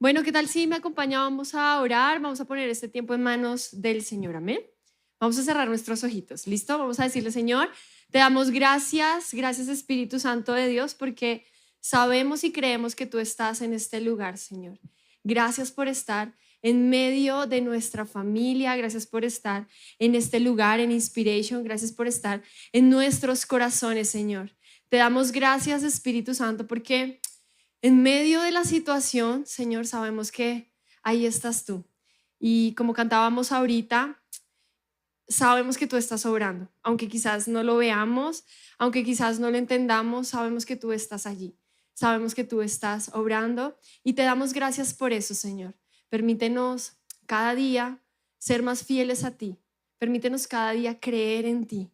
Bueno, ¿qué tal si me acompaña? Vamos a orar, vamos a poner este tiempo en manos del Señor, amén. Vamos a cerrar nuestros ojitos, ¿listo? Vamos a decirle, Señor, te damos gracias, gracias Espíritu Santo de Dios, porque sabemos y creemos que tú estás en este lugar, Señor. Gracias por estar en medio de nuestra familia, gracias por estar en este lugar, en Inspiration, gracias por estar en nuestros corazones, Señor. Te damos gracias, Espíritu Santo, porque en medio de la situación, Señor, sabemos que ahí estás tú. Y como cantábamos ahorita, sabemos que tú estás obrando. Aunque quizás no lo veamos, aunque quizás no lo entendamos, sabemos que tú estás allí. Sabemos que tú estás obrando y te damos gracias por eso, Señor. Permítenos cada día ser más fieles a ti. Permítenos cada día creer en ti.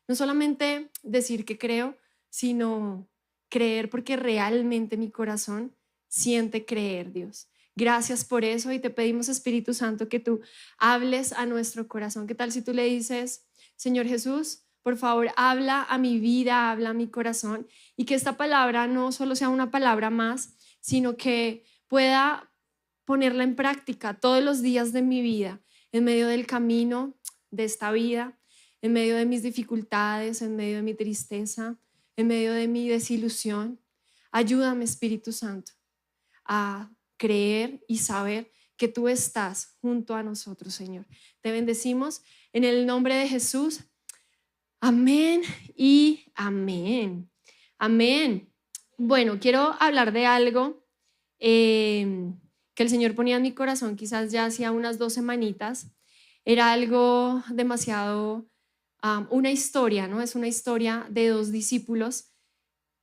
No solamente decir que creo, sino creer porque realmente mi corazón siente creer, Dios. Gracias por eso y te pedimos, Espíritu Santo, que tú hables a nuestro corazón. ¿Qué tal si tú le dices, Señor Jesús, por favor, habla a mi vida, habla a mi corazón y que esta palabra no solo sea una palabra más, sino que pueda ponerla en práctica todos los días de mi vida, en medio del camino de esta vida, en medio de mis dificultades, en medio de mi tristeza, en medio de mi desilusión. Ayúdame, Espíritu Santo, a creer y saber que tú estás junto a nosotros, Señor. Te bendecimos en el nombre de Jesús. Amén y amén. Amén. Bueno, quiero hablar de algo que el Señor ponía en mi corazón quizás ya hacía unas 2 semanitas. Era algo demasiado, una historia, ¿no? Es una historia de 2 discípulos,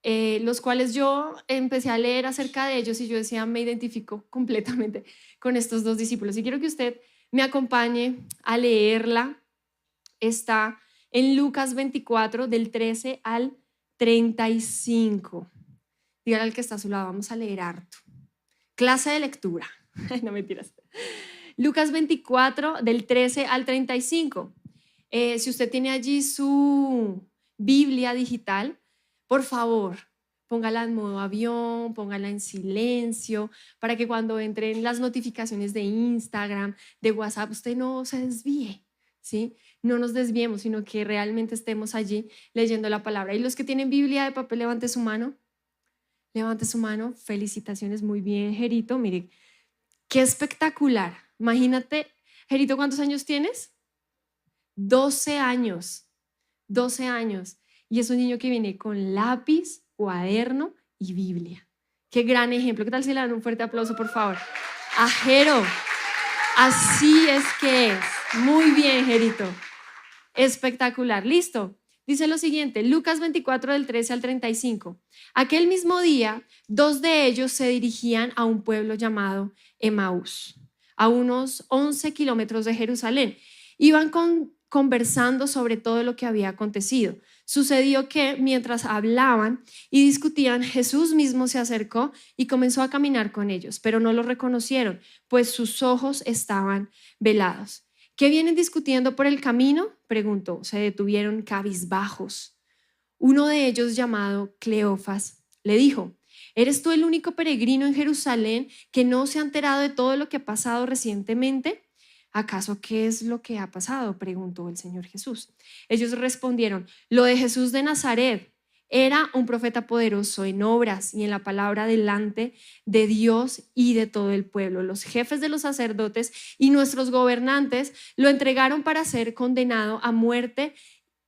los cuales yo empecé a leer acerca de ellos y yo decía, me identifico completamente con estos 2 discípulos. Y quiero que usted me acompañe a leerla. Está en Lucas 24, del 13 al 35. Dígale al que está a su lado, vamos a leer harto. Clase de lectura. No, mentiras. Lucas 24, del 13 al 35. Si usted tiene allí su Biblia digital, por favor, póngala en modo avión, póngala en silencio, para que cuando entren las notificaciones de Instagram, de WhatsApp, usted no se desvíe, ¿sí? No nos desviemos, sino que realmente estemos allí leyendo la palabra. Y los que tienen Biblia de papel, levante su mano. Levante su mano. Felicitaciones, muy bien, Jerito. Mire, qué espectacular. Imagínate, Jerito, ¿cuántos años tienes? 12 años. 12 años. Y es un niño que viene con lápiz, cuaderno y Biblia. Qué gran ejemplo. ¿Qué tal si le dan un fuerte aplauso, por favor? A Jero. Así es que es. Muy bien, Jerito. Espectacular. Listo. Dice lo siguiente, Lucas 24, del 13 al 35. Aquel mismo día, 2 de ellos se dirigían a un pueblo llamado Emaús, a unos 11 kilómetros de Jerusalén. Iban conversando sobre todo lo que había acontecido. Sucedió que mientras hablaban y discutían, Jesús mismo se acercó y comenzó a caminar con ellos, pero no lo reconocieron, pues sus ojos estaban velados. ¿Qué vienen discutiendo por el camino?, preguntó. Se detuvieron cabizbajos. Uno de ellos, llamado Cleofas, le dijo, ¿eres tú el único peregrino en Jerusalén que no se ha enterado de todo lo que ha pasado recientemente? ¿Acaso qué es lo que ha pasado?, preguntó el Señor Jesús. Ellos respondieron, lo de Jesús de Nazaret. Era un profeta poderoso en obras y en la palabra delante de Dios y de todo el pueblo. Los jefes de los sacerdotes y nuestros gobernantes lo entregaron para ser condenado a muerte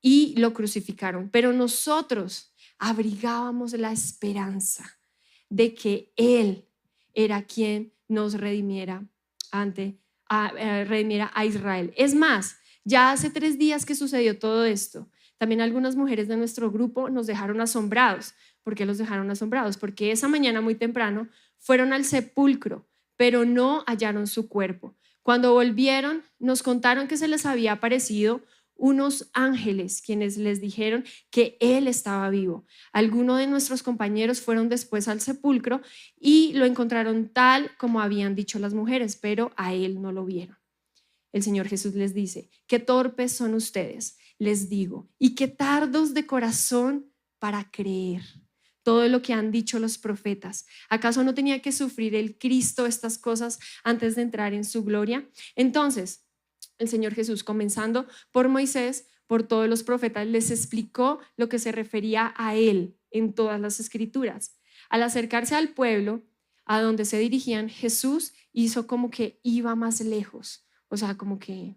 y lo crucificaron. Pero nosotros abrigábamos la esperanza de que Él era quien nos redimiera redimiera a Israel. Es más, ya hace 3 días que sucedió todo esto. También algunas mujeres de nuestro grupo nos dejaron asombrados. ¿Por qué los dejaron asombrados? Porque esa mañana muy temprano fueron al sepulcro, pero no hallaron su cuerpo. Cuando volvieron, nos contaron que se les había aparecido unos ángeles quienes les dijeron que él estaba vivo. Algunos de nuestros compañeros fueron después al sepulcro y lo encontraron tal como habían dicho las mujeres, pero a él no lo vieron. El Señor Jesús les dice, qué torpes son ustedes, les digo, y qué tardos de corazón para creer todo lo que han dicho los profetas. ¿Acaso no tenía que sufrir el Cristo estas cosas antes de entrar en su gloria? Entonces, el Señor Jesús, comenzando por Moisés, por todos los profetas, les explicó lo que se refería a él en todas las escrituras. Al acercarse al pueblo a donde se dirigían, Jesús hizo como que iba más lejos, o sea, como que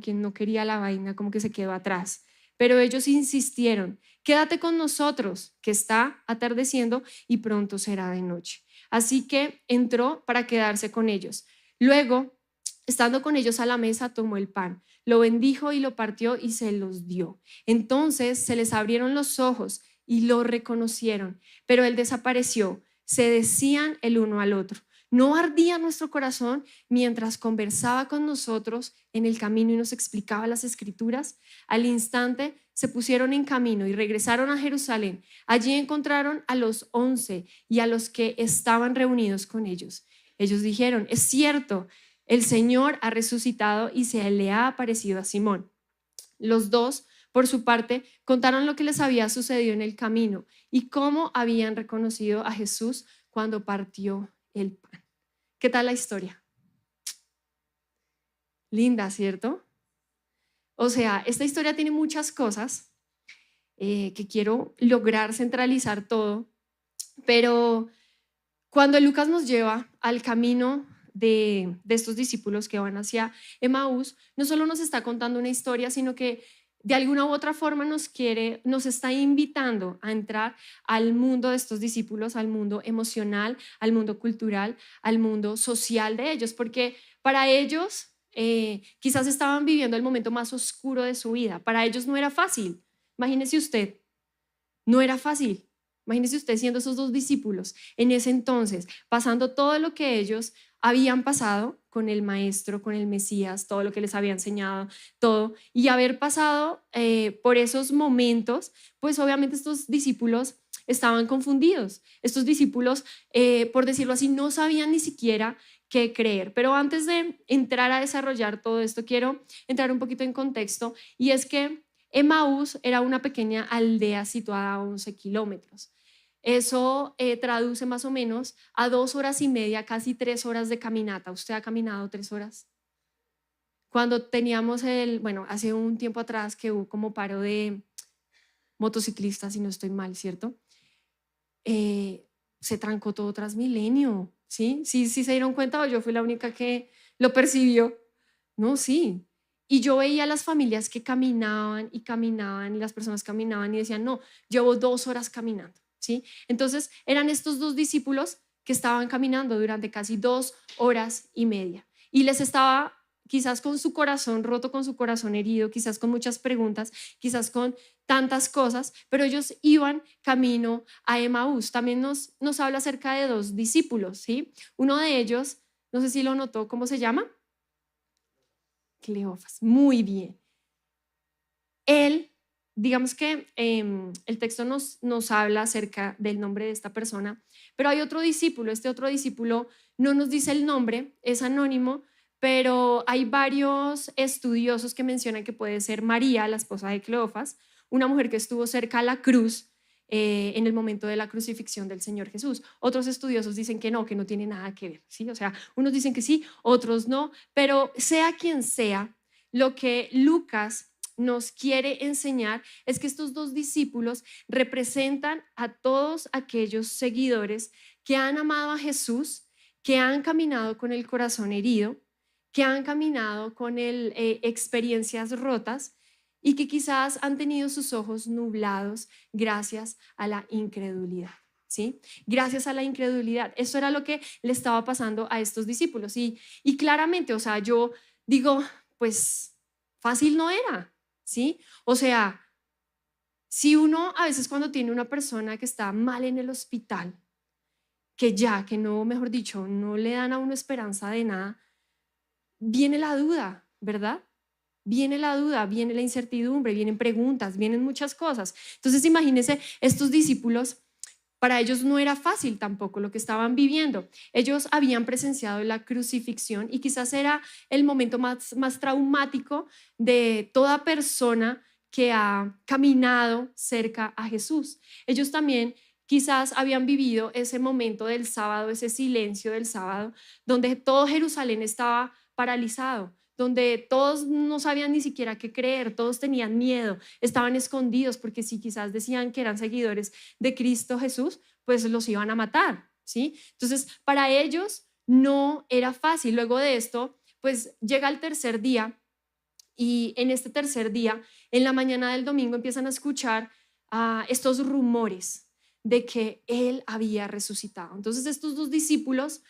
no quería la vaina, como que se quedó atrás. Pero ellos insistieron: quédate con nosotros, que está atardeciendo y pronto será de noche. Así que entró para quedarse con ellos. Luego, estando con ellos a la mesa, tomó el pan, lo bendijo y lo partió y se los dio. Entonces se les abrieron los ojos y lo reconocieron, pero él desapareció. Se decían el uno al otro: ¿no ardía nuestro corazón mientras conversaba con nosotros en el camino y nos explicaba las escrituras? Al instante se pusieron en camino y regresaron a Jerusalén. Allí encontraron a los 11 y a los que estaban reunidos con ellos. Ellos dijeron: es cierto, el Señor ha resucitado y se le ha aparecido a Simón. Los dos, por su parte, contaron lo que les había sucedido en el camino y cómo habían reconocido a Jesús cuando partió el pan. ¿Qué tal la historia? Linda, ¿cierto? O sea, esta historia tiene muchas cosas que quiero lograr centralizar todo, pero cuando Lucas nos lleva al camino de estos discípulos que van hacia Emaús, no solo nos está contando una historia, sino que de alguna u otra forma nos está invitando a entrar al mundo de estos discípulos, al mundo emocional, al mundo cultural, al mundo social de ellos, porque para ellos quizás estaban viviendo el momento más oscuro de su vida. Para ellos no era fácil. Imagínese usted, no era fácil. Imagínese usted siendo esos dos discípulos en ese entonces, pasando todo lo que ellos habían pasado con el maestro, con el Mesías, todo lo que les había enseñado, todo, y haber pasado por esos momentos, pues obviamente estos discípulos estaban confundidos. Estos discípulos, por decirlo así, no sabían ni siquiera qué creer. Pero antes de entrar a desarrollar todo esto, quiero entrar un poquito en contexto, y es que Emaús era una pequeña aldea situada a 11 kilómetros. Eso traduce más o menos a 2 horas y media, casi 3 horas de caminata. ¿Usted ha caminado 3 horas? Cuando teníamos bueno, hace un tiempo atrás que hubo como paro de motociclistas, si no estoy mal, ¿cierto? Se trancó todo Transmilenio, ¿sí? Sí, se dieron cuenta, o yo fui la única que lo percibió. No, sí. Y yo veía a las familias que caminaban y caminaban, y las personas caminaban y decían: no, llevo 2 horas caminando, ¿sí? Entonces eran estos dos discípulos que estaban caminando durante casi 2 horas y media, y les estaba quizás con su corazón roto, con su corazón herido, quizás con muchas preguntas, quizás con tantas cosas, pero ellos iban camino a Emaús. También nos habla acerca de 2 discípulos, ¿sí? Uno de ellos, no sé si lo notó, ¿cómo se llama? Cleofas, muy bien. Él, digamos que el texto nos habla acerca del nombre de esta persona, pero hay otro discípulo. Este otro discípulo no nos dice el nombre, es anónimo, pero hay varios estudiosos que mencionan que puede ser María, la esposa de Cleofas, una mujer que estuvo cerca a la cruz en el momento de la crucifixión del Señor Jesús. Otros estudiosos dicen que no tiene nada que ver, ¿sí? O sea, unos dicen que sí, otros no, pero sea quien sea, lo que Lucas nos quiere enseñar es que estos 2 discípulos representan a todos aquellos seguidores que han amado a Jesús, que han caminado con el corazón herido, que han caminado con experiencias rotas y que quizás han tenido sus ojos nublados gracias a la incredulidad, ¿sí? Gracias a la incredulidad. Eso era lo que le estaba pasando a estos discípulos. Y claramente, o sea, yo digo, pues fácil no era, ¿sí? O sea, si uno a veces cuando tiene una persona que está mal en el hospital, que no, mejor dicho, no le dan a uno esperanza de nada, viene la duda, ¿verdad? Viene la duda, viene la incertidumbre, vienen preguntas, vienen muchas cosas. Entonces imagínense, estos discípulos, para ellos no era fácil tampoco lo que estaban viviendo. Ellos habían presenciado la crucifixión y quizás era el momento más traumático de toda persona que ha caminado cerca a Jesús. Ellos también quizás habían vivido ese momento del sábado, ese silencio del sábado, donde todo Jerusalén estaba paralizado, donde todos no sabían ni siquiera qué creer, todos tenían miedo, estaban escondidos, porque si quizás decían que eran seguidores de Cristo Jesús, pues los iban a matar, ¿sí? Entonces, para ellos no era fácil. Luego de esto, pues llega el tercer día, y en este tercer día, en la mañana del domingo, empiezan a escuchar estos rumores de que él había resucitado. Entonces, estos dos discípulos,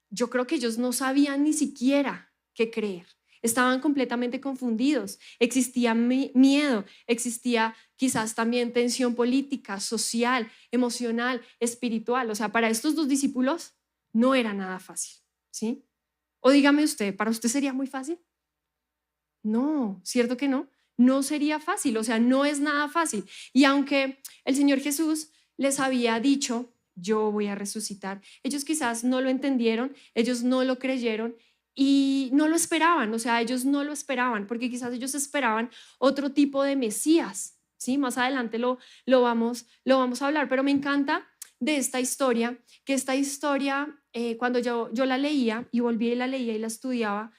yo creo que ellos no sabían ni siquiera qué creer. Estaban completamente confundidos. Existía miedo, existía quizás también tensión política, social, emocional, espiritual. O sea, para estos dos discípulos no era nada fácil, ¿sí? O dígame usted, ¿para usted sería muy fácil? No, ¿cierto que no? No sería fácil, o sea, no es nada fácil. Y aunque el Señor Jesús les había dicho, yo voy a resucitar, ellos quizás no lo entendieron, ellos no lo creyeron y no lo esperaban, o sea, ellos no lo esperaban, porque quizás ellos esperaban otro tipo de Mesías, ¿sí? Más adelante lo vamos a hablar, pero me encanta de esta historia, que esta historia, cuando yo la leía y volví y la leía y la estudiaba,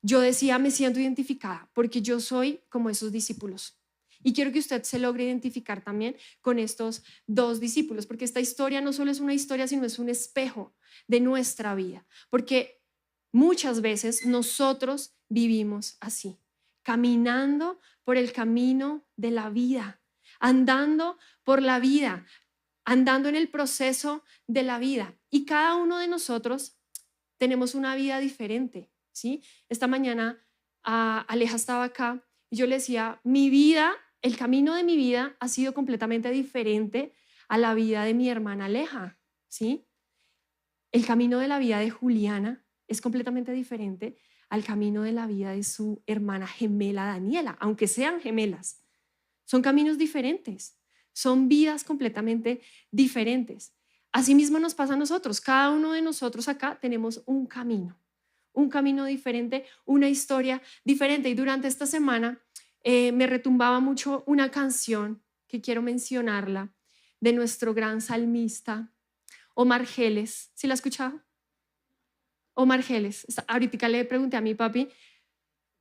yo decía, me siento identificada porque yo soy como esos discípulos. Y quiero que usted se logre identificar también con estos dos discípulos, porque esta historia no solo es una historia, sino es un espejo de nuestra vida, porque muchas veces nosotros vivimos así, caminando por el camino de la vida, andando por la vida, andando en el proceso de la vida. Y cada uno de nosotros tenemos una vida diferente, ¿sí? Esta mañana Aleja estaba acá y yo le decía, mi vida, el camino de mi vida ha sido completamente diferente a la vida de mi hermana Aleja, ¿sí? El camino de la vida de Juliana es completamente diferente al camino de la vida de su hermana gemela Daniela, aunque sean gemelas. Son caminos diferentes, son vidas completamente diferentes. Asimismo nos pasa a nosotros, cada uno de nosotros acá tenemos un camino diferente, una historia diferente. Y durante esta semana me retumbaba mucho una canción que quiero mencionarla de nuestro gran salmista Omar Geles. ¿Sí la has escuchado? Omar Geles. Ahorita le pregunté a mi papi,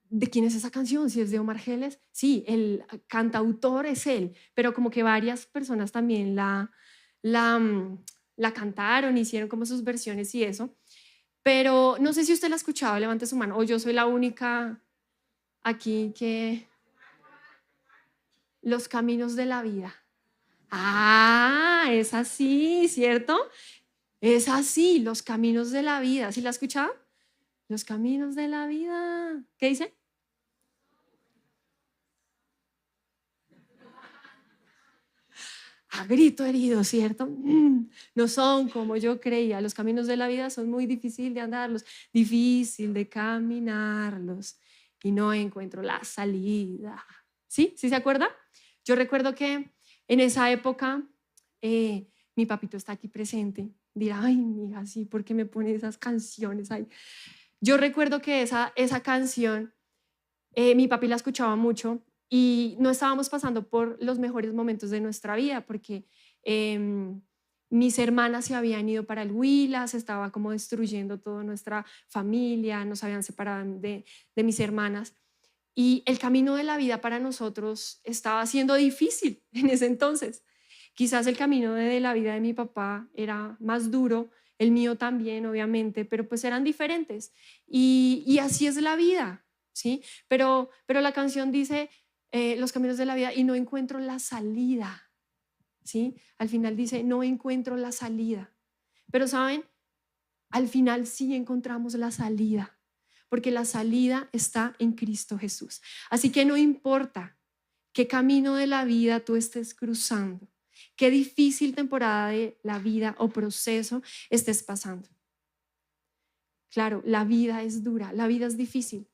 ¿de quién es esa canción? Si es de Omar Geles. Sí, el cantautor es él, pero como que varias personas también la, mm, la cantaron, hicieron como sus versiones y eso. Pero no sé si usted la ha escuchado, levante su mano, o yo soy la única aquí que los caminos de la vida. Ah, es así, ¿cierto? Es así, los caminos de la vida. ¿Sí la ha escuchado? Los caminos de la vida. ¿Qué dice? A grito herido, ¿cierto? No son como yo creía. Los caminos de la vida son muy difíciles de andarlos, difícil de caminarlos y no encuentro la salida. ¿Sí? ¿Sí se acuerda? Yo recuerdo que en esa época mi papito está aquí presente. Dirá, ay, mija, sí, ¿por qué me pone esas canciones ahí? Yo recuerdo que esa canción mi papi la escuchaba mucho y no estábamos pasando por los mejores momentos de nuestra vida porque mis hermanas se habían ido para el Huila, se estaba como destruyendo toda nuestra familia, nos habían separado de mis hermanas y el camino de la vida para nosotros estaba siendo difícil en ese entonces. Quizás el camino de la vida de mi papá era más duro, el mío también, obviamente, pero pues eran diferentes. Y así es la vida, ¿sí? Pero la canción dice los caminos de la vida y no encuentro la salida, ¿sí? Al final dice, no encuentro la salida. Pero ¿saben? Al final sí encontramos la salida, porque la salida está en Cristo Jesús. Así que no importa qué camino de la vida tú estés cruzando, qué difícil temporada de la vida o proceso estés pasando. Claro, la vida es dura, la vida es difícil,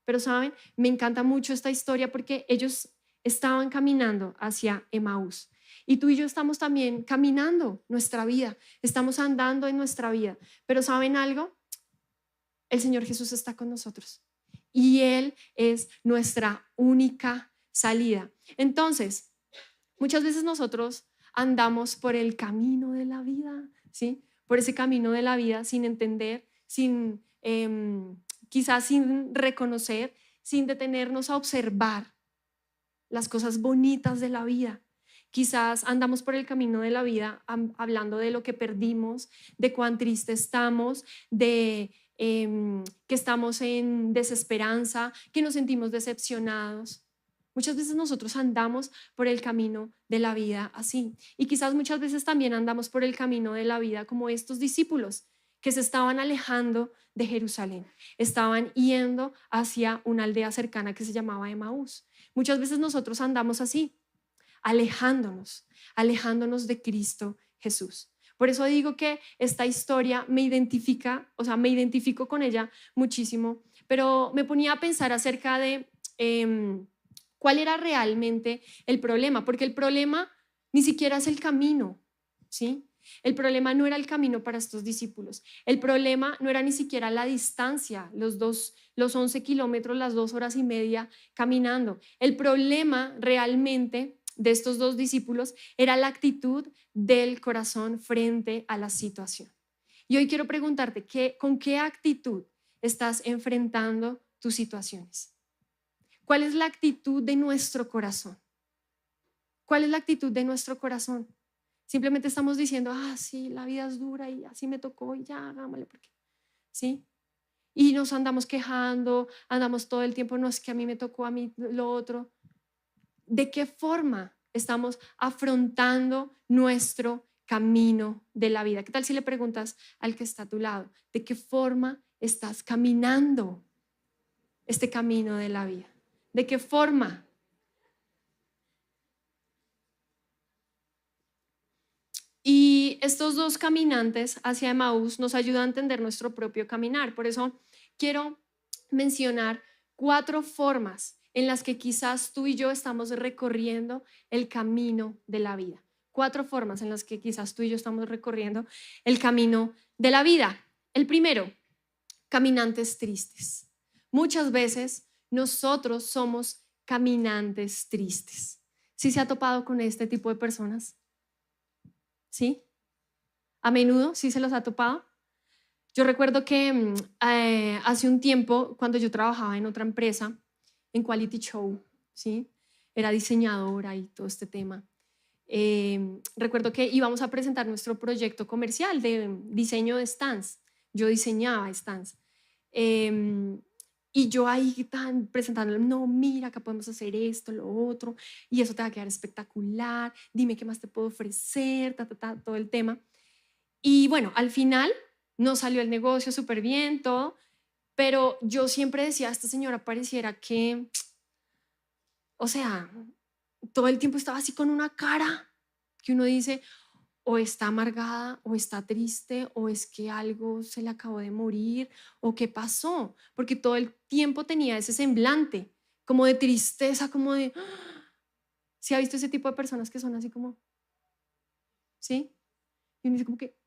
pero saben, me encanta mucho esta historia porque ellos estaban caminando hacia Emaús y tú y yo estamos también caminando nuestra vida, estamos andando en nuestra vida, pero ¿saben algo? El Señor Jesús está con nosotros y Él es nuestra única salida. Entonces, muchas veces nosotros andamos por el camino de la vida, ¿sí? Por ese camino de la vida sin entender, sin quizás sin reconocer, sin detenernos a observar las cosas bonitas de la vida. Quizás andamos por el camino de la vida hablando de lo que perdimos, de cuán triste estamos, de que estamos en desesperanza, que nos sentimos decepcionados. Muchas veces nosotros andamos por el camino de la vida así. Y quizás muchas veces también andamos por el camino de la vida como estos discípulos que se estaban alejando de Jerusalén. Estaban yendo hacia una aldea cercana que se llamaba Emaús. Muchas veces nosotros andamos así, alejándonos de Cristo Jesús. Por eso digo que esta historia me identifica, o sea, me identifico con ella muchísimo, pero me ponía a pensar acerca de cuál era realmente el problema, porque el problema ni siquiera es el camino, ¿sí? El problema no era el camino para estos discípulos. El problema no era ni siquiera la distancia, los 11 kilómetros, las 2 horas y media caminando. El problema realmente de estos dos discípulos era la actitud del corazón frente a la situación. Y hoy quiero preguntarte, ¿con qué actitud estás enfrentando tus situaciones? ¿Cuál es la actitud de nuestro corazón? ¿Cuál es la actitud de nuestro corazón? Simplemente estamos diciendo, sí, la vida es dura y así me tocó y ya, hagámosle, porque ¿sí? Y nos andamos quejando, andamos todo el tiempo, no es que a mí me tocó, a mí lo otro. ¿De qué forma estamos afrontando nuestro camino de la vida? ¿Qué tal si le preguntas al que está a tu lado, de qué forma estás caminando este camino de la vida? ¿De qué forma? Y estos dos caminantes hacia Emaús nos ayudan a entender nuestro propio caminar. Por eso quiero mencionar 4 formas en las que quizás tú y yo estamos recorriendo el camino de la vida. 4 formas en las que quizás tú y yo estamos recorriendo el camino de la vida. El primero, caminantes tristes. Muchas veces nosotros somos caminantes tristes. ¿Sí se ha topado con este tipo de personas? ¿Sí? A menudo, ¿sí se los ha topado? Yo recuerdo que hace un tiempo, cuando yo trabajaba en otra empresa, en Quality Show, ¿sí? Era diseñadora y todo este tema. Recuerdo que íbamos a presentar nuestro proyecto comercial de diseño de stands. Yo diseñaba stands. Y yo ahí tan presentando, no, mira, acá podemos hacer esto, lo otro, y eso te va a quedar espectacular, dime qué más te puedo ofrecer, todo el tema. Y bueno, al final nos salió el negocio súper bien, todo, pero yo siempre decía, esta señora pareciera que, o sea, todo el tiempo estaba así con una cara que uno dice, o está amargada, o está triste, o es que algo se le acabó de morir, o qué pasó, porque todo el tiempo tenía ese semblante, como de tristeza, como de... ¿Sí ha visto ese tipo de personas que son así como, sí? Y uno dice como que,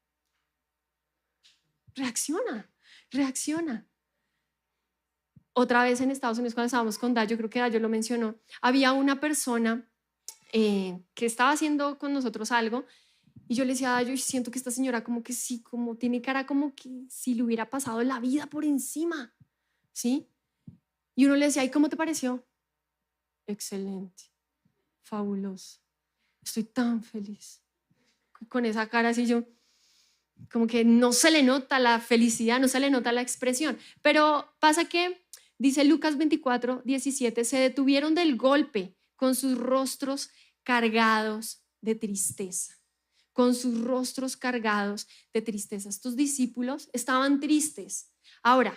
reacciona. Otra vez en Estados Unidos, cuando estábamos con Dayo, creo que Dayo lo mencionó, había una persona que estaba haciendo con nosotros algo. Y yo le decía a Dayo, siento que esta señora como que sí, como tiene cara como que si le hubiera pasado la vida por encima, ¿sí? Y uno le decía, ¿y cómo te pareció? Excelente, fabuloso, estoy tan feliz. Con esa cara así yo, como que no se le nota la felicidad, no se le nota la expresión. Pero pasa que, dice Lucas 24:17, se detuvieron del golpe con sus rostros cargados de tristeza. Con sus rostros cargados de tristeza. Estos discípulos estaban tristes. Ahora,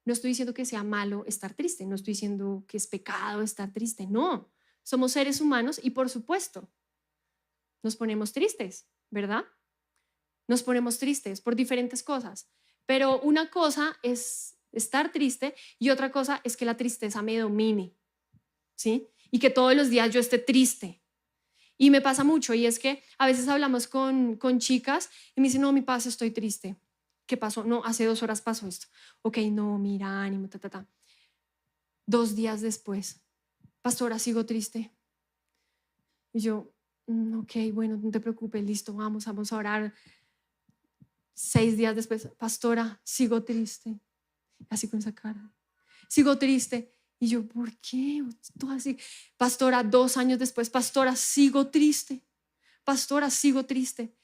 no estoy diciendo que sea malo estar triste, no estoy diciendo que es pecado estar triste, no. Somos seres humanos y por supuesto nos ponemos tristes, ¿verdad? Nos ponemos tristes por diferentes cosas, pero una cosa es estar triste y otra cosa es que la tristeza me domine, ¿sí? Y que todos los días yo esté triste. Y me pasa mucho, y es que a veces hablamos con chicas y me dicen, no, mi paz, estoy triste. ¿Qué pasó? No, hace 2 horas pasó esto. Ok, no, mira, ánimo, 2 días después, pastora, sigo triste. Y yo, Ok, bueno, no te preocupes, listo, vamos a orar. 6 días después, pastora, sigo triste. Así con esa cara. Sigo triste. Y yo, ¿por qué? Tú así, pastora, 2 años después, pastora, sigo triste. Pastora, sigo triste.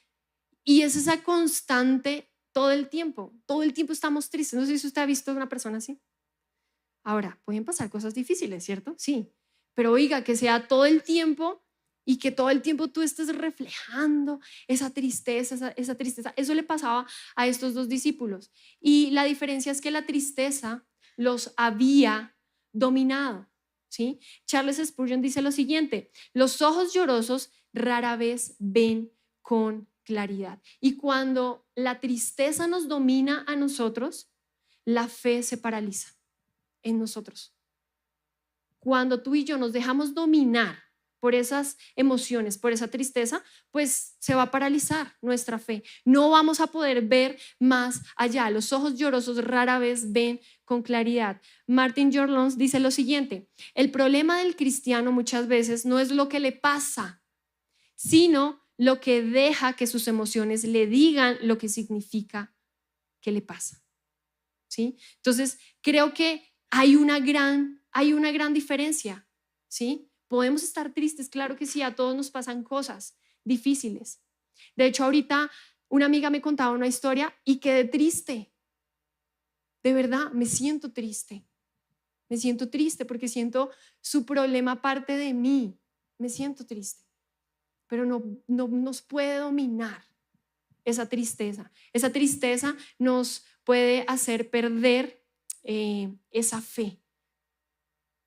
Y es esa constante todo el tiempo estamos tristes. No sé si usted ha visto a una persona así. Ahora, pueden pasar cosas difíciles, ¿cierto? Sí, pero oiga, que sea todo el tiempo y que todo el tiempo tú estés reflejando esa tristeza, esa tristeza. Eso le pasaba a estos 2 discípulos. Y la diferencia es que la tristeza los había dominado, ¿sí? Charles Spurgeon dice lo siguiente: los ojos llorosos rara vez ven con claridad. Y cuando la tristeza nos domina a nosotros, la fe se paraliza en nosotros. Cuando tú y yo nos dejamos dominar por esas emociones, por esa tristeza, pues se va a paralizar nuestra fe. No vamos a poder ver más allá. Los ojos llorosos rara vez ven con claridad. Martin Lloyd-Jones dice lo siguiente: el problema del cristiano muchas veces no es lo que le pasa, sino lo que deja que sus emociones le digan lo que significa que le pasa. ¿Sí? Entonces, creo que hay una gran diferencia, ¿sí? Podemos estar tristes, claro que sí, a todos nos pasan cosas difíciles. De hecho, ahorita una amiga me contaba una historia y quedé triste. De verdad, me siento triste. Me siento triste porque siento su problema parte de mí. Me siento triste, pero no nos puede dominar esa tristeza. Esa tristeza nos puede hacer perder esa fe,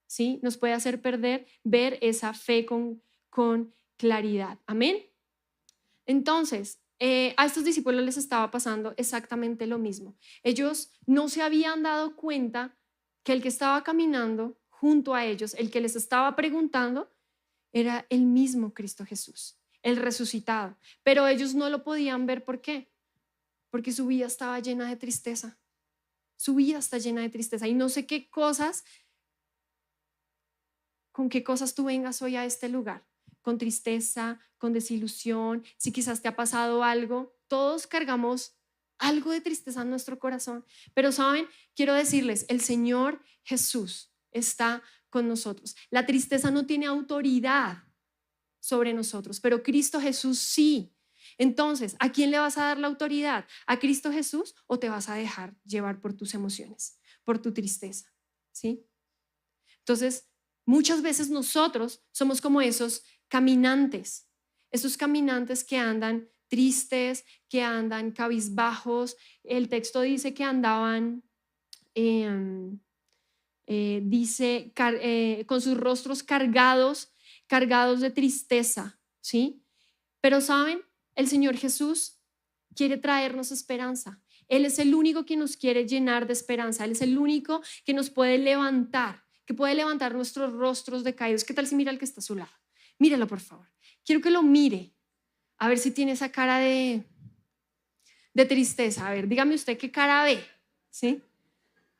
¿sí? Nos puede hacer perder, ver esa fe con claridad. Amén. Entonces, a estos discípulos les estaba pasando exactamente lo mismo. Ellos no se habían dado cuenta que el que estaba caminando junto a ellos, el que les estaba preguntando, era el mismo Cristo Jesús, el resucitado. Pero ellos no lo podían ver. ¿Por qué? Porque su vida estaba llena de tristeza. Su vida está llena de tristeza. Y no sé con qué cosas tú vengas hoy a este lugar. Con tristeza, con desilusión, si quizás te ha pasado algo. Todos cargamos algo de tristeza en nuestro corazón. Pero saben, quiero decirles, el Señor Jesús está con nosotros. La tristeza no tiene autoridad sobre nosotros, pero Cristo Jesús sí. Entonces, ¿a quién le vas a dar la autoridad? ¿A Cristo Jesús o te vas a dejar llevar por tus emociones, por tu tristeza? ¿Sí? Entonces, muchas veces nosotros somos como esos caminantes que andan tristes, que andan cabizbajos. El texto dice que andaban, dice, con sus rostros cargados de tristeza, ¿sí? Pero saben, el Señor Jesús quiere traernos esperanza. Él es el único que nos quiere llenar de esperanza. Él es el único que nos puede levantar, que puede levantar nuestros rostros decaídos. ¿Qué tal si mira al que está a su lado? Míralo, por favor. Quiero que lo mire, a ver si tiene esa cara de tristeza. A ver, dígame usted qué cara ve, ¿sí?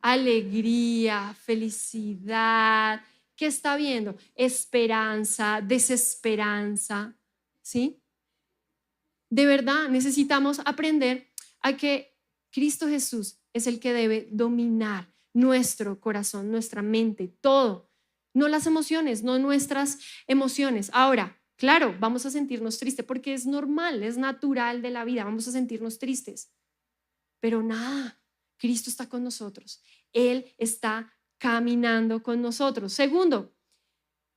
Alegría, felicidad. ¿Qué está viendo? Esperanza, desesperanza, ¿sí? De verdad necesitamos aprender a que Cristo Jesús es el que debe dominar nuestro corazón, nuestra mente, todo, no las emociones, no nuestras emociones. Ahora, claro, vamos a sentirnos tristes porque es normal, es natural de la vida, vamos a sentirnos tristes, pero nada, Cristo está con nosotros, Él está caminando con nosotros. Segundo,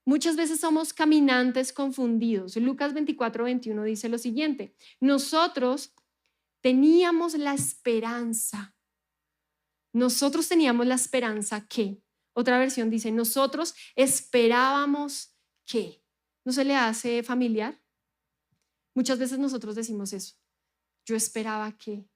muchas veces somos caminantes confundidos. Lucas 24:21 dice lo siguiente: nosotros teníamos la esperanza. Nosotros teníamos la esperanza que, otra versión dice, nosotros esperábamos que. ¿No se le hace familiar? Muchas veces nosotros decimos eso. Yo esperaba que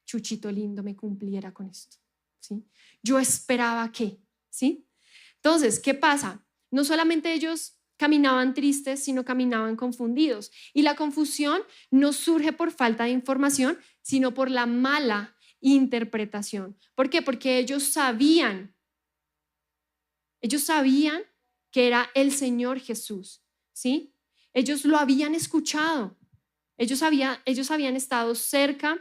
Chuchito lindo me cumpliera con esto, ¿sí? Yo esperaba que, ¿sí? Entonces, ¿qué pasa? No solamente ellos caminaban tristes, sino caminaban confundidos. Y la confusión no surge por falta de información, sino por la mala interpretación. ¿Por qué? Porque ellos sabían que era el Señor Jesús, ¿sí? Ellos lo habían escuchado. Ellos habían estado cerca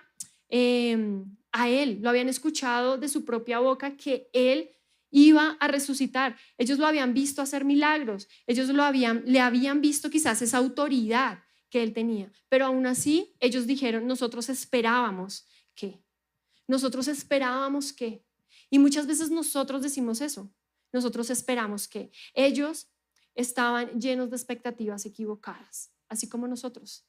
a él, lo habían escuchado de su propia boca que él iba a resucitar. Ellos lo habían visto hacer milagros, ellos le habían visto quizás esa autoridad que él tenía, pero aún así ellos dijeron, nosotros esperábamos que, y muchas veces nosotros decimos eso, nosotros esperamos que. Ellos estaban llenos de expectativas equivocadas, así como nosotros.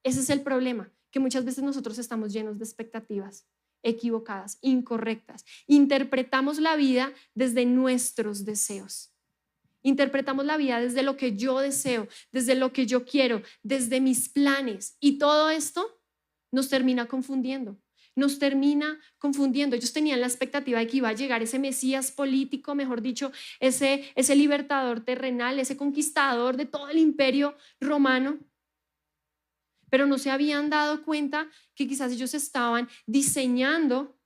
Ese es el problema, que muchas veces nosotros estamos llenos de expectativas equivocadas, incorrectas. Interpretamos la vida desde nuestros deseos. Interpretamos la vida desde lo que yo deseo, desde lo que yo quiero, desde mis planes. Y todo esto nos termina confundiendo. Ellos tenían la expectativa de que iba a llegar ese Mesías político, mejor dicho, ese libertador terrenal, ese conquistador de todo el imperio romano. Pero no se habían dado cuenta que quizás ellos estaban diseñando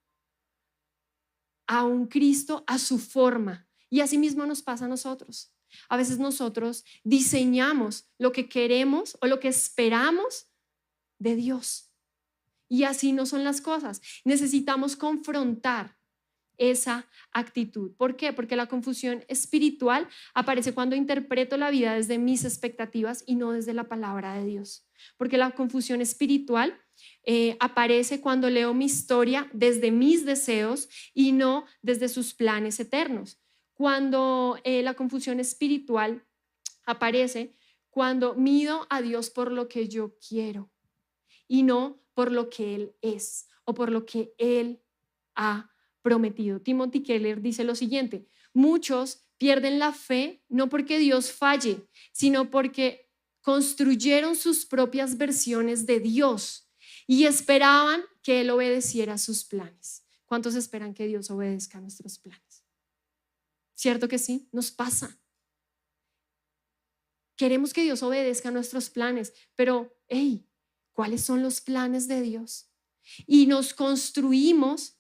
a un Cristo a su forma. Y así mismo nos pasa a nosotros. A veces nosotros diseñamos lo que queremos o lo que esperamos de Dios. Y así no son las cosas. Necesitamos confrontar esa actitud. ¿Por qué? Porque la confusión espiritual aparece cuando interpreto la vida desde mis expectativas y no desde la palabra de Dios. Porque la confusión espiritual aparece cuando leo mi historia desde mis deseos y no desde sus planes eternos. Cuando la confusión espiritual aparece cuando mido a Dios por lo que yo quiero y no por lo que Él es o por lo que Él ha prometido. Timothy Keller dice lo siguiente: muchos pierden la fe no porque Dios falle, sino porque construyeron sus propias versiones de Dios y esperaban que Él obedeciera sus planes. ¿Cuántos esperan que Dios obedezca a nuestros planes? ¿Cierto que sí? Nos pasa. Queremos que Dios obedezca a nuestros planes, pero hey, ¿cuáles son los planes de Dios? Y nos construimos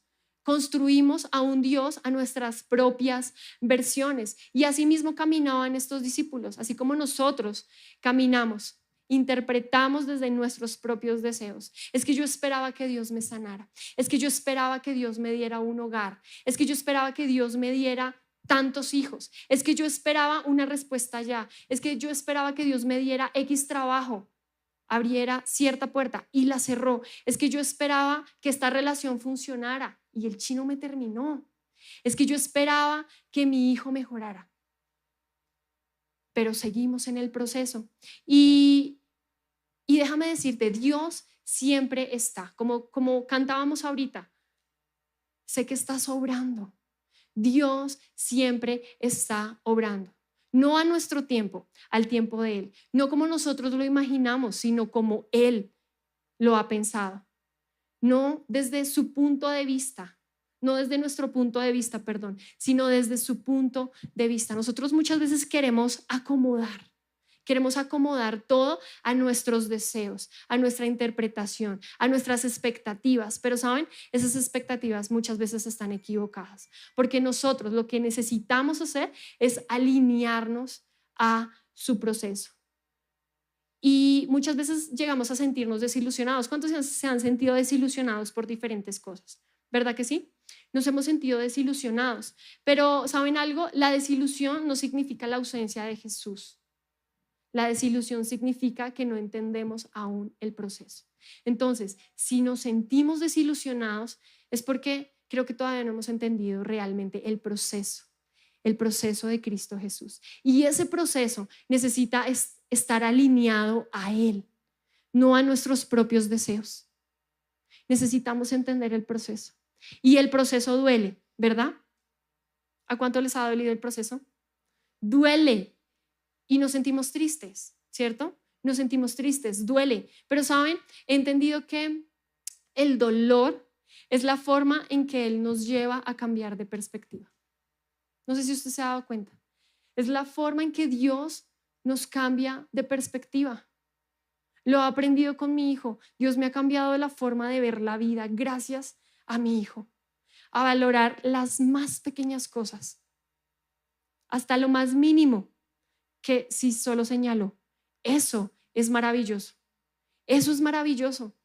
a un Dios a nuestras propias versiones. Y así mismo caminaban estos discípulos, así como nosotros caminamos. Interpretamos desde nuestros propios deseos. Es que yo esperaba que Dios me sanara. Es que yo esperaba que Dios me diera un hogar. Es que yo esperaba que Dios me diera tantos hijos. Es que yo esperaba una respuesta ya. Es que yo esperaba que Dios me diera X trabajo, abriera cierta puerta y la cerró. Es que yo esperaba que esta relación funcionara y el chino me terminó. Es que yo esperaba que mi hijo mejorara. Pero seguimos en el proceso. Y déjame decirte, Dios siempre está, como cantábamos ahorita, sé que estás obrando. Dios siempre está obrando. No a nuestro tiempo, al tiempo de Él. No como nosotros lo imaginamos, sino como Él lo ha pensado. No desde su punto de vista, no desde nuestro punto de vista, perdón, sino desde su punto de vista. Nosotros muchas veces queremos acomodar todo a nuestros deseos, a nuestra interpretación, a nuestras expectativas, pero saben, esas expectativas muchas veces están equivocadas, porque nosotros lo que necesitamos hacer es alinearnos a su proceso. Y muchas veces llegamos a sentirnos desilusionados. ¿Cuántos se han sentido desilusionados por diferentes cosas? ¿Verdad que sí? Nos hemos sentido desilusionados, pero ¿saben algo? La desilusión no significa la ausencia de Jesús. La desilusión significa que no entendemos aún el proceso. Entonces, si nos sentimos desilusionados, es porque creo que todavía no hemos entendido realmente el proceso de Cristo Jesús. Y ese proceso necesita estar alineado a Él, no a nuestros propios deseos. Necesitamos entender el proceso. Y el proceso duele, ¿verdad? ¿A cuánto les ha dolido el proceso? Duele. Y nos sentimos tristes, ¿cierto? Nos sentimos tristes, duele. Pero ¿saben? He entendido que el dolor es la forma en que Él nos lleva a cambiar de perspectiva. No sé si usted se ha dado cuenta. Es la forma en que Dios nos cambia de perspectiva. Lo he aprendido con mi hijo. Dios me ha cambiado la forma de ver la vida gracias a mi hijo. A valorar las más pequeñas cosas. Hasta lo más mínimo que sí solo señaló. Eso es maravilloso. Eso es maravilloso.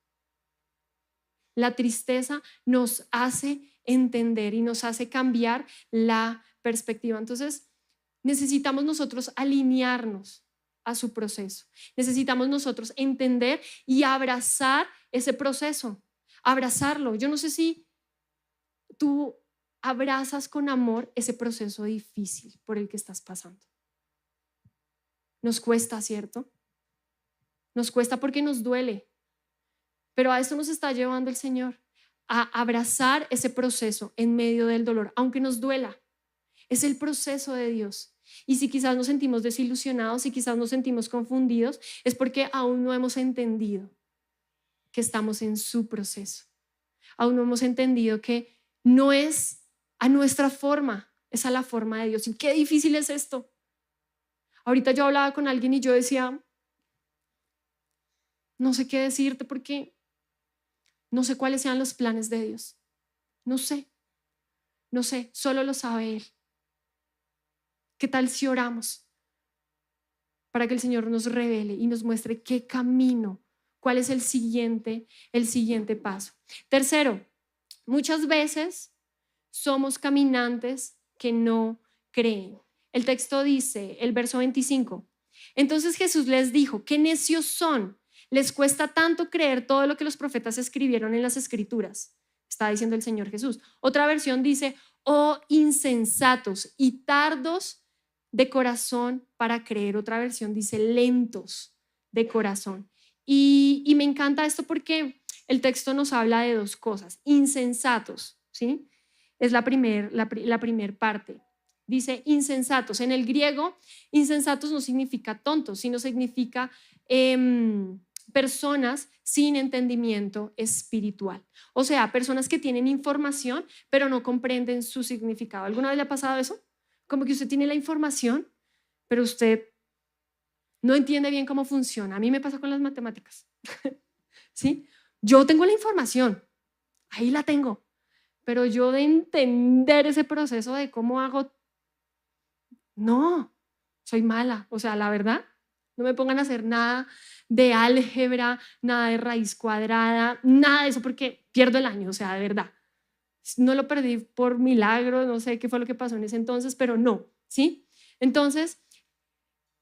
La tristeza nos hace entender y nos hace cambiar la perspectiva. Entonces, necesitamos nosotros alinearnos a su proceso. Necesitamos nosotros entender y abrazar ese proceso, abrazarlo. Yo no sé si tú abrazas con amor ese proceso difícil por el que estás pasando. Nos cuesta, ¿cierto? Nos cuesta porque nos duele, pero a esto nos está llevando el Señor, a abrazar ese proceso en medio del dolor, aunque nos duela. Es el proceso de Dios. Y si quizás nos sentimos desilusionados, si quizás nos sentimos confundidos, es porque aún no hemos entendido que estamos en su proceso. Aún no hemos entendido que no es a nuestra forma, es a la forma de Dios. Y qué difícil es esto. Ahorita yo hablaba con alguien y yo decía, no sé qué decirte porque no sé cuáles sean los planes de Dios. No sé, solo lo sabe Él. ¿Qué tal si oramos para que el Señor nos revele y nos muestre qué camino, cuál es el siguiente paso? Tercero, muchas veces somos caminantes que no creen. El texto dice, el verso 25, entonces Jesús les dijo, qué necios son, les cuesta tanto creer todo lo que los profetas escribieron en las escrituras, está diciendo el Señor Jesús. Otra versión dice, oh insensatos y tardos de corazón para creer. Otra versión dice, lentos de corazón. Y me encanta esto porque el texto nos habla de dos cosas, insensatos, ¿sí? Es la primer parte. Dice insensatos. En el griego, insensatos no significa tontos, sino significa personas sin entendimiento espiritual. O sea, personas que tienen información, pero no comprenden su significado. ¿Alguna vez le ha pasado eso? Como que usted tiene la información, pero usted no entiende bien cómo funciona. A mí me pasa con las matemáticas. ¿Sí? Yo tengo la información, ahí la tengo, pero yo de entender ese proceso de cómo hago, no, soy mala. O sea, la verdad, no me pongan a hacer nada de álgebra, nada de raíz cuadrada, nada de eso porque pierdo el año, o sea, de verdad. No lo perdí por milagro, no sé qué fue lo que pasó en ese entonces, pero no, ¿sí? Entonces,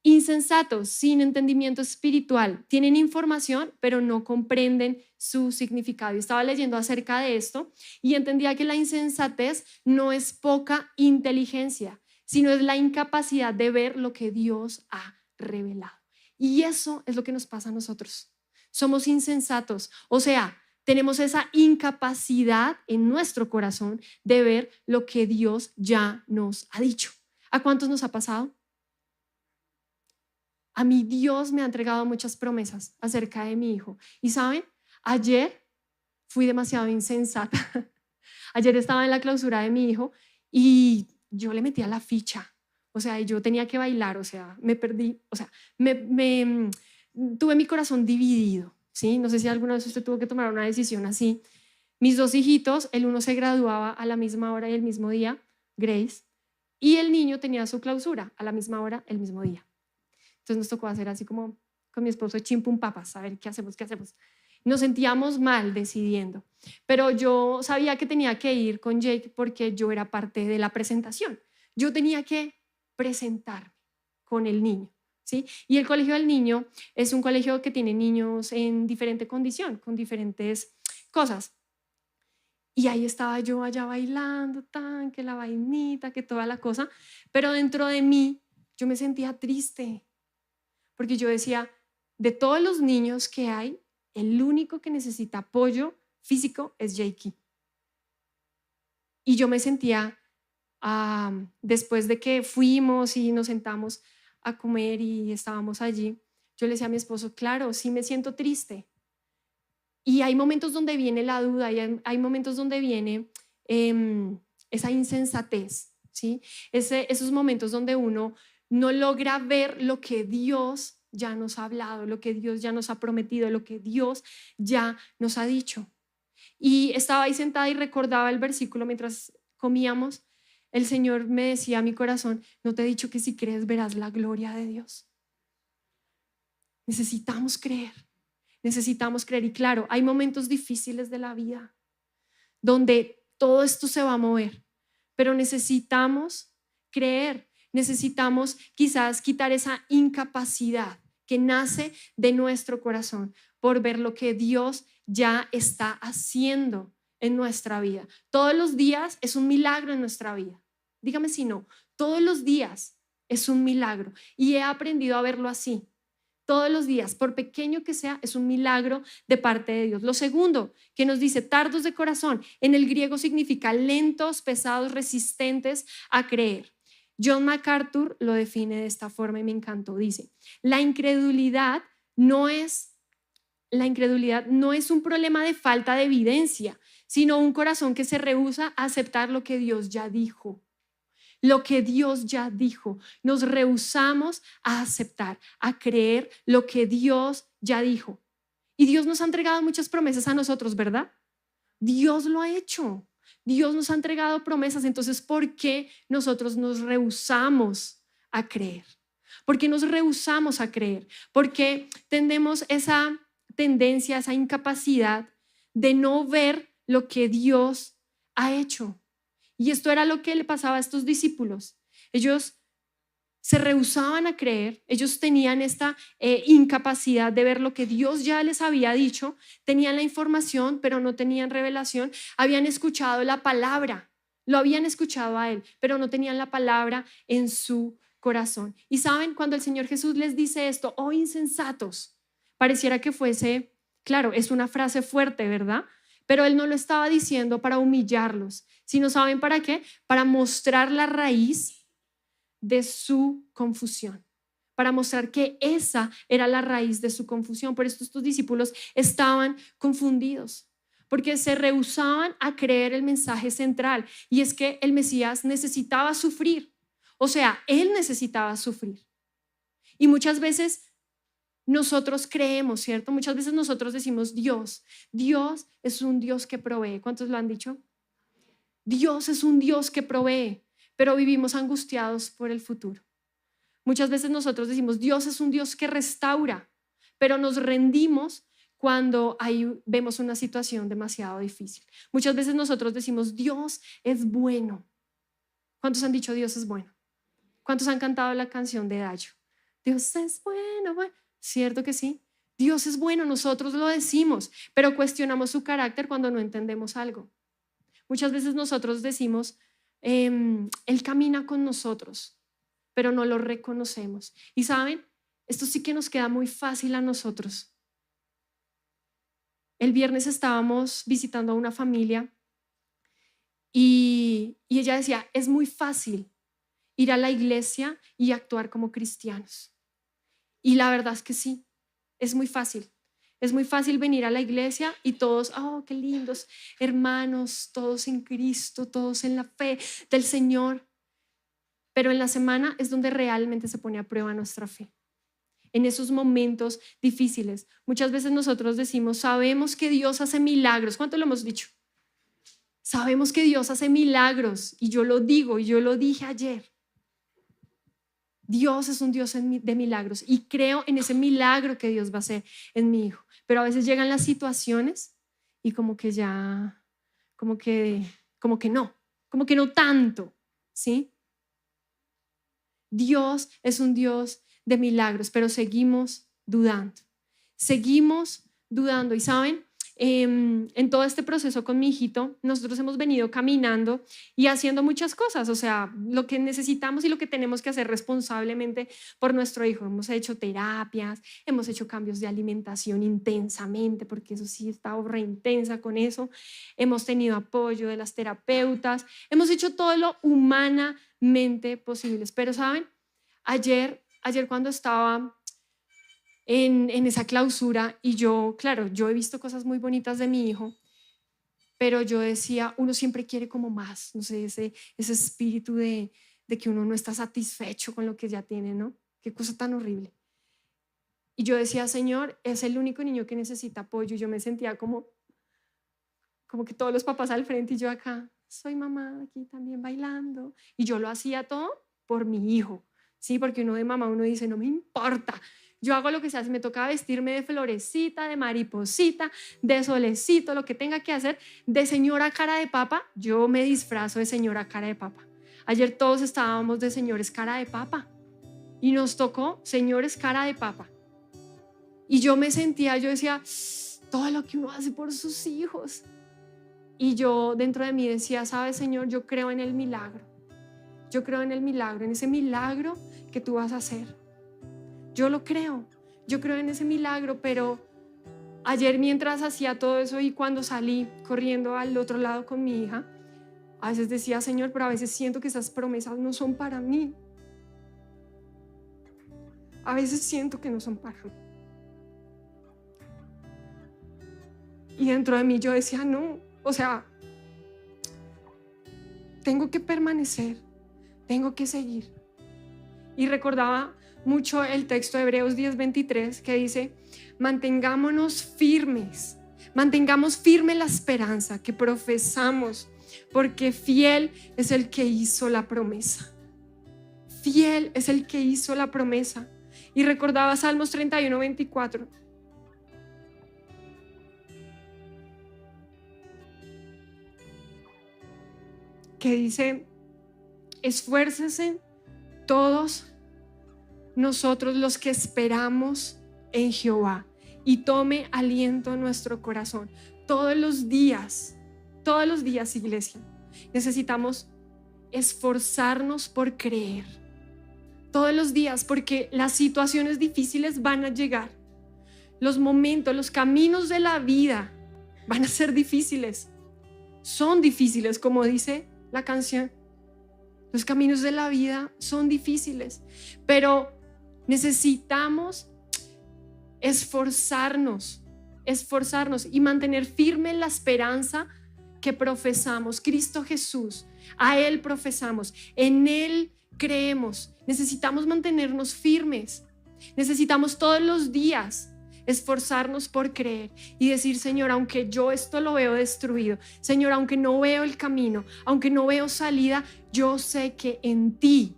insensatos, sin entendimiento espiritual, tienen información, pero no comprenden su significado. Yo estaba leyendo acerca de esto y entendía que la insensatez no es poca inteligencia, sino es la incapacidad de ver lo que Dios ha revelado. Y eso es lo que nos pasa a nosotros. Somos insensatos, o sea, tenemos esa incapacidad en nuestro corazón de ver lo que Dios ya nos ha dicho. ¿A cuántos nos ha pasado? A mí Dios me ha entregado muchas promesas acerca de mi hijo. Y saben, ayer fui demasiado insensata. Ayer estaba en la clausura de mi hijo y yo le metí a la ficha. O sea, yo tenía que bailar, o sea, me perdí, o sea, tuve mi corazón dividido, ¿sí? No sé si alguna vez usted tuvo que tomar una decisión así. Mis dos hijitos, el uno se graduaba a la misma hora y el mismo día, Grace, y el niño tenía su clausura a la misma hora, el mismo día. Entonces nos tocó hacer así como con mi esposo chimpum papas, a ver qué hacemos. Nos sentíamos mal decidiendo, pero yo sabía que tenía que ir con Jake porque yo era parte de la presentación. Yo tenía que presentarme con el niño, ¿sí? Y el colegio del niño es un colegio que tiene niños en diferente condición, con diferentes cosas. Y ahí estaba yo allá bailando, que la vainita, que toda la cosa, pero dentro de mí yo me sentía triste. Porque yo decía, de todos los niños que hay, el único que necesita apoyo físico es Jakey. Y yo me sentía, después de que fuimos y nos sentamos a comer y estábamos allí, yo le decía a mi esposo, claro, sí me siento triste. Y hay momentos donde viene la duda y hay momentos donde viene esa insensatez, ¿sí? Esos momentos donde uno no logra ver lo que Dios ya nos ha hablado, lo que Dios ya nos ha prometido, lo que Dios ya nos ha dicho. Y estaba ahí sentada y recordaba el versículo mientras comíamos. El Señor me decía a mi corazón, ¿no te he dicho que si crees verás la gloria de Dios? Necesitamos creer, necesitamos creer. Y claro, hay momentos difíciles de la vida donde todo esto se va a mover, pero necesitamos creer, necesitamos quizás quitar esa incapacidad que nace de nuestro corazón por ver lo que Dios ya está haciendo en nuestra vida. Todos los días es un milagro en nuestra vida. Dígame si no, todos los días es un milagro y he aprendido a verlo así. Todos los días, por pequeño que sea, es un milagro de parte de Dios. Lo segundo que nos dice, tardos de corazón, en el griego significa lentos, pesados, resistentes a creer. John MacArthur lo define de esta forma y me encantó. Dice, la incredulidad no es un problema de falta de evidencia, sino un corazón que se rehúsa a aceptar lo que Dios ya dijo. Lo que Dios ya dijo, nos rehusamos a aceptar, a creer lo que Dios ya dijo. Y Dios nos ha entregado muchas promesas a nosotros, ¿verdad? Dios lo ha hecho. Dios nos ha entregado promesas. Entonces, ¿por qué nosotros nos rehusamos a creer? ¿Por qué nos rehusamos a creer? Porque tenemos esa tendencia, esa incapacidad de no ver lo que Dios ha hecho. Y esto era lo que le pasaba a estos discípulos. Ellos se rehusaban a creer, ellos tenían esta incapacidad de ver lo que Dios ya les había dicho, tenían la información, pero no tenían revelación, habían escuchado la palabra, lo habían escuchado a Él, pero no tenían la palabra en su corazón. Y saben, cuando el Señor Jesús les dice esto, oh insensatos, pareciera que fuese, claro, es una frase fuerte, ¿verdad? Pero Él no lo estaba diciendo para humillarlos, sino ¿saben para qué? Para mostrar la raíz de su confusión, para mostrar que esa era la raíz de su confusión. Por eso estos discípulos estaban confundidos, porque se rehusaban a creer el mensaje central, y es que el Mesías necesitaba sufrir. O sea, Él necesitaba sufrir. Y muchas veces nosotros creemos, ¿cierto? Muchas veces nosotros decimos Dios es un Dios que provee. ¿Cuántos lo han dicho? Dios es un Dios que provee, pero vivimos angustiados por el futuro. Muchas veces nosotros decimos Dios es un Dios que restaura, pero nos rendimos cuando ahí vemos una situación demasiado difícil. Muchas veces nosotros decimos Dios es bueno. ¿Cuántos han dicho Dios es bueno? ¿Cuántos han cantado la canción de Dayo? Dios es bueno, bueno. ¿Cierto que sí? Dios es bueno, nosotros lo decimos, pero cuestionamos su carácter cuando no entendemos algo. Muchas veces nosotros decimos, Él camina con nosotros, pero no lo reconocemos. Y saben, esto sí que nos queda muy fácil a nosotros. El viernes estábamos visitando a una familia y ella decía, es muy fácil ir a la iglesia y actuar como cristianos. Y la verdad es que sí, es muy fácil. Es muy fácil venir a la iglesia y todos, oh, qué lindos hermanos, todos en Cristo, todos en la fe del Señor. Pero en la semana es donde realmente se pone a prueba nuestra fe. En esos momentos difíciles, muchas veces nosotros decimos, sabemos que Dios hace milagros. ¿Cuánto lo hemos dicho? Sabemos que Dios hace milagros y yo lo digo y yo lo dije ayer. Dios es un Dios de milagros y creo en ese milagro que Dios va a hacer en mi hijo. Pero a veces llegan las situaciones y como que ya, como que no tanto, ¿sí? Dios es un Dios de milagros, pero seguimos dudando. Seguimos dudando y ¿saben? En todo este proceso con mi hijito, nosotros hemos venido caminando y haciendo muchas cosas, o sea, lo que necesitamos y lo que tenemos que hacer responsablemente por nuestro hijo. Hemos hecho terapias, hemos hecho cambios de alimentación intensamente, porque eso sí, he estado re intensa con eso. Hemos tenido apoyo de las terapeutas, hemos hecho todo lo humanamente posible. Pero, ¿saben? Ayer cuando estaba en esa clausura y yo, claro, yo he visto cosas muy bonitas de mi hijo, pero yo decía, uno siempre quiere como más, no sé, ese espíritu de que uno no está satisfecho con lo que ya tiene, ¿no? Qué cosa tan horrible. Y yo decía, Señor, es el único niño que necesita apoyo. Y yo me sentía como que todos los papás al frente y yo acá, soy mamá aquí también bailando. Y yo lo hacía todo por mi hijo, ¿sí? Porque uno de mamá, uno dice, no me importa Yo hago lo que sea, si me toca vestirme de florecita, de mariposita, de solecito, lo que tenga que hacer, de señora cara de papa, yo me disfrazo de señora cara de papa. Ayer todos estábamos de señores cara de papa y nos tocó señores cara de papa. Y yo me sentía, yo decía, todo lo que uno hace por sus hijos. Y yo dentro de mí decía, ¿sabes, Señor? Yo creo en el milagro. Yo creo en el milagro, en ese milagro que tú vas a hacer. Yo lo creo, yo creo en ese milagro, pero ayer mientras hacía todo eso y cuando salí corriendo al otro lado con mi hija, a veces decía, Señor, pero a veces siento que esas promesas no son para mí. A veces siento que no son para mí. Y dentro de mí yo decía, no, o sea, tengo que permanecer, tengo que seguir. Y recordaba mucho el texto de Hebreos 10:23 que dice, mantengamos firme la esperanza que profesamos, porque fiel es el que hizo la promesa. Fiel es el que hizo la promesa. Y recordaba Salmos 31:24. Que dice, esfuércense todos nosotros los que esperamos en Jehová y tome aliento en nuestro corazón. Todos los días, iglesia, necesitamos esforzarnos por creer. Todos los días, porque las situaciones difíciles van a llegar. Los momentos, los caminos de la vida van a ser difíciles. Son difíciles, como dice la canción. Los caminos de la vida son difíciles, pero necesitamos esforzarnos y mantener firme la esperanza que profesamos. Cristo Jesús, a Él profesamos, en Él creemos. Necesitamos mantenernos firmes. Necesitamos todos los días esforzarnos por creer y decir, Señor, aunque yo esto lo veo destruido, Señor, aunque no veo el camino, aunque no veo salida, yo sé que en ti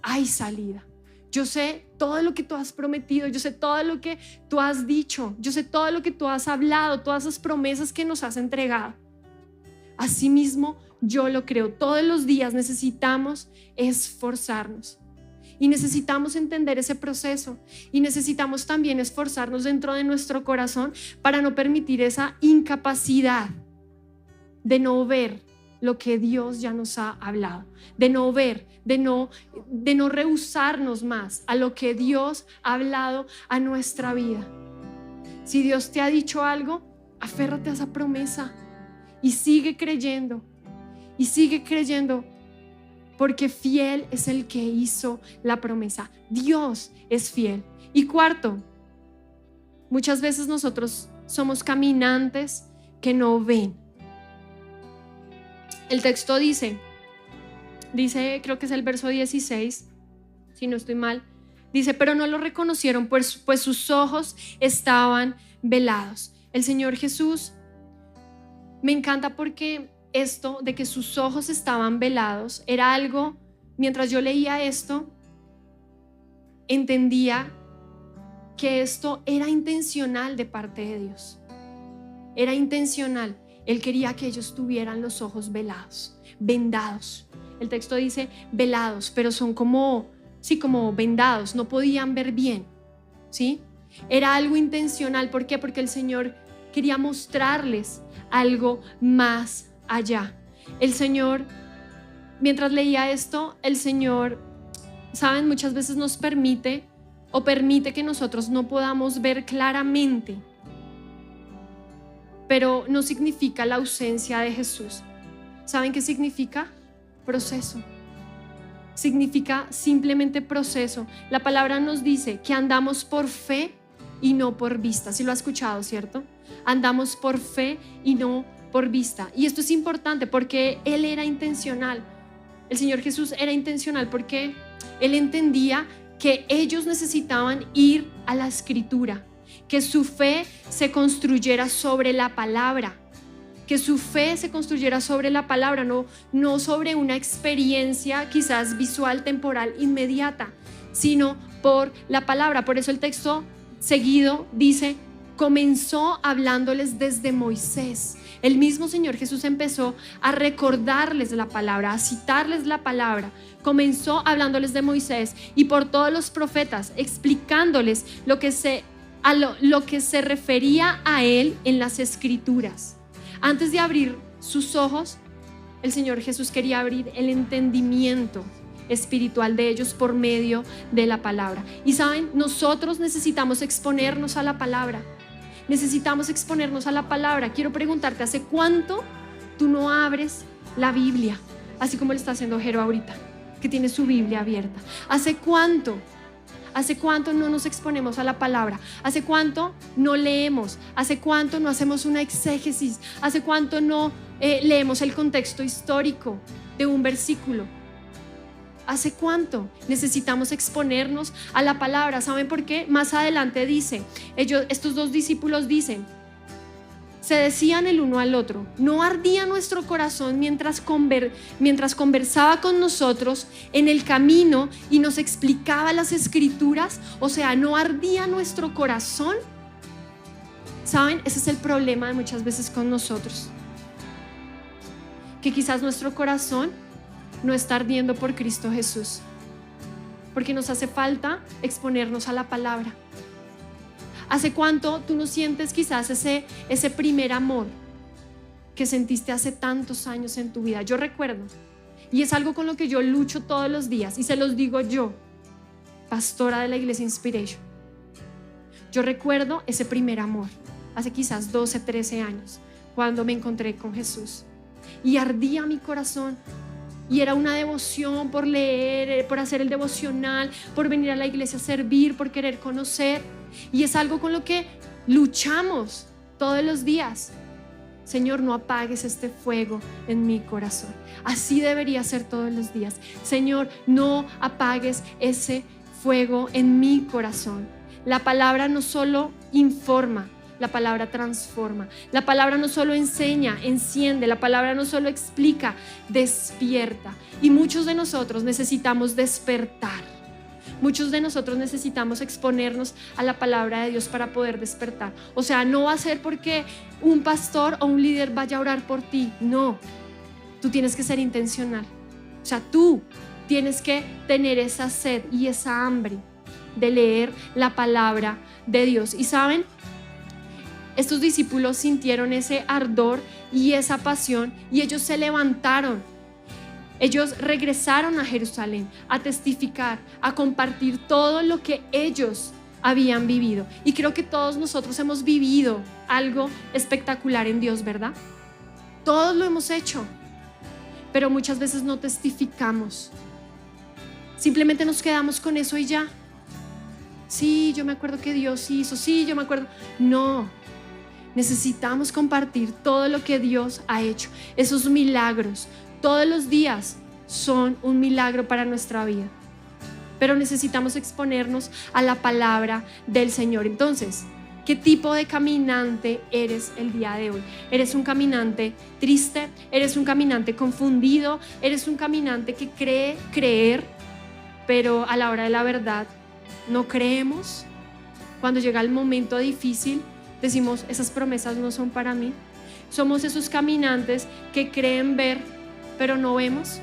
hay salida. Yo sé todo lo que tú has prometido, yo sé todo lo que tú has dicho, yo sé todo lo que tú has hablado, todas esas promesas que nos has entregado. Asimismo, yo lo creo. Todos los días necesitamos esforzarnos. Y necesitamos entender ese proceso y necesitamos también esforzarnos dentro de nuestro corazón para no permitir esa incapacidad de no ver lo que Dios ya nos ha hablado, de no ver, de no rehusarnos más a lo que Dios ha hablado a nuestra vida. Si Dios te ha dicho algo, aférrate a esa promesa y sigue creyendo porque fiel es el que hizo la promesa. Dios es fiel. Y cuarto, muchas veces nosotros somos caminantes que no ven. El texto dice, creo que es el verso 16, si no estoy mal, dice, pero no lo reconocieron, pues sus ojos estaban velados. El Señor Jesús me encanta porque esto de que sus ojos estaban velados era algo, mientras yo leía esto, entendía que esto era intencional de parte de Dios. Era intencional. Él quería que ellos tuvieran los ojos velados, vendados. El texto dice velados, pero son como vendados, no podían ver bien, ¿sí? Era algo intencional. ¿Por qué? Porque el Señor quería mostrarles algo más allá. El Señor, mientras leía esto, el Señor, saben, muchas veces nos permite que nosotros no podamos ver claramente, pero no significa la ausencia de Jesús. ¿Saben qué significa? Proceso. Significa simplemente proceso. La palabra nos dice que andamos por fe y no por vista. ¿Sí lo ha escuchado, cierto? Andamos por fe y no por vista. Y esto es importante porque Él era intencional. El Señor Jesús era intencional porque Él entendía que ellos necesitaban ir a la Escritura, que su fe se construyera sobre la palabra, no sobre una experiencia quizás visual, temporal, inmediata, sino por la palabra. Por eso el texto seguido dice, comenzó hablándoles desde Moisés. El mismo Señor Jesús empezó a recordarles la palabra, a citarles la palabra. Comenzó hablándoles de Moisés y por todos los profetas, explicándoles lo que se refería a él en las Escrituras. Antes de abrir sus ojos, el Señor Jesús quería abrir el entendimiento espiritual de ellos por medio de la palabra. Y saben, nosotros necesitamos exponernos a la palabra. Necesitamos exponernos a la palabra. Quiero preguntarte, ¿hace cuánto tú no abres la Biblia? Así como lo está haciendo Jero ahorita, que tiene su Biblia abierta. ¿Hace cuánto no nos exponemos a la palabra? ¿Hace cuánto no leemos? ¿Hace cuánto no hacemos una exégesis? ¿Hace cuánto no leemos el contexto histórico de un versículo? ¿Hace cuánto necesitamos exponernos a la palabra? ¿Saben por qué? Más adelante dice, estos dos discípulos dicen, se decían el uno al otro, ¿no ardía nuestro corazón mientras conversaba con nosotros en el camino y nos explicaba las Escrituras? O sea, ¿no ardía nuestro corazón? ¿Saben? Ese es el problema de muchas veces con nosotros, que quizás nuestro corazón no está ardiendo por Cristo Jesús, porque nos hace falta exponernos a la palabra. ¿Hace cuánto tú no sientes quizás ese primer amor que sentiste hace tantos años en tu vida? Yo recuerdo, y es algo con lo que yo lucho todos los días, y se los digo yo, pastora de la iglesia Inspiration. Yo recuerdo ese primer amor, hace quizás 12, 13 años, cuando me encontré con Jesús, y ardía mi corazón. Y era una devoción por leer, por hacer el devocional, por venir a la iglesia a servir, por querer conocer. Y es algo con lo que luchamos todos los días. Señor, no apagues este fuego en mi corazón. Así debería ser todos los días. Señor, no apagues ese fuego en mi corazón. La palabra no solo informa, la palabra transforma. La palabra no solo enseña, enciende. La palabra no solo explica, despierta. Y muchos de nosotros necesitamos despertar. Muchos de nosotros necesitamos exponernos a la palabra de Dios para poder despertar. O sea, no va a ser porque un pastor o un líder vaya a orar por ti. No, tú tienes que ser intencional. O sea, tú tienes que tener esa sed y esa hambre de leer la palabra de Dios. Y saben, estos discípulos sintieron ese ardor y esa pasión y ellos se levantaron. Ellos regresaron a Jerusalén a testificar, a compartir todo lo que ellos habían vivido. Y creo que todos nosotros hemos vivido algo espectacular en Dios, ¿verdad? Todos lo hemos hecho, pero muchas veces no testificamos. Simplemente nos quedamos con eso y ya. Sí, yo me acuerdo que Dios hizo, sí, yo me acuerdo. No. Necesitamos compartir todo lo que Dios ha hecho. Esos milagros, todos los días son un milagro para nuestra vida. Pero necesitamos exponernos a la palabra del Señor. Entonces, ¿qué tipo de caminante eres el día de hoy? ¿Eres un caminante triste? ¿Eres un caminante confundido? ¿Eres un caminante que cree creer, pero a la hora de la verdad no creemos? Cuando llega el momento difícil, decimos, esas promesas no son para mí. Somos esos caminantes que creen ver, pero no vemos.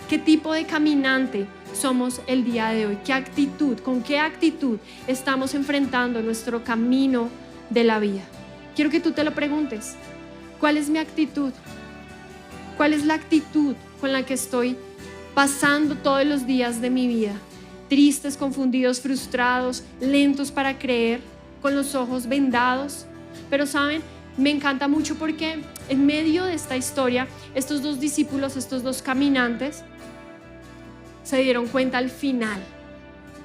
¿Qué tipo de caminante somos el día de hoy? ¿Qué actitud, con qué actitud estamos enfrentando nuestro camino de la vida? Quiero que tú te lo preguntes. ¿Cuál es mi actitud? ¿Cuál es la actitud con la que estoy pasando todos los días de mi vida? Tristes, confundidos, frustrados, lentos para creer, con los ojos vendados. Pero saben, me encanta mucho porque en medio de esta historia, estos dos discípulos, estos dos caminantes, se dieron cuenta al final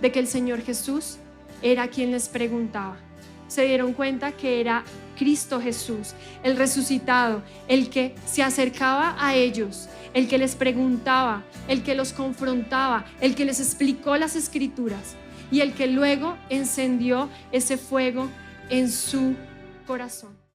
de que el Señor Jesús era quien les preguntaba. Se dieron cuenta que era Cristo Jesús, el resucitado, el que se acercaba a ellos, el que les preguntaba, el que los confrontaba, el que les explicó las Escrituras y el que luego encendió ese fuego en su corazón.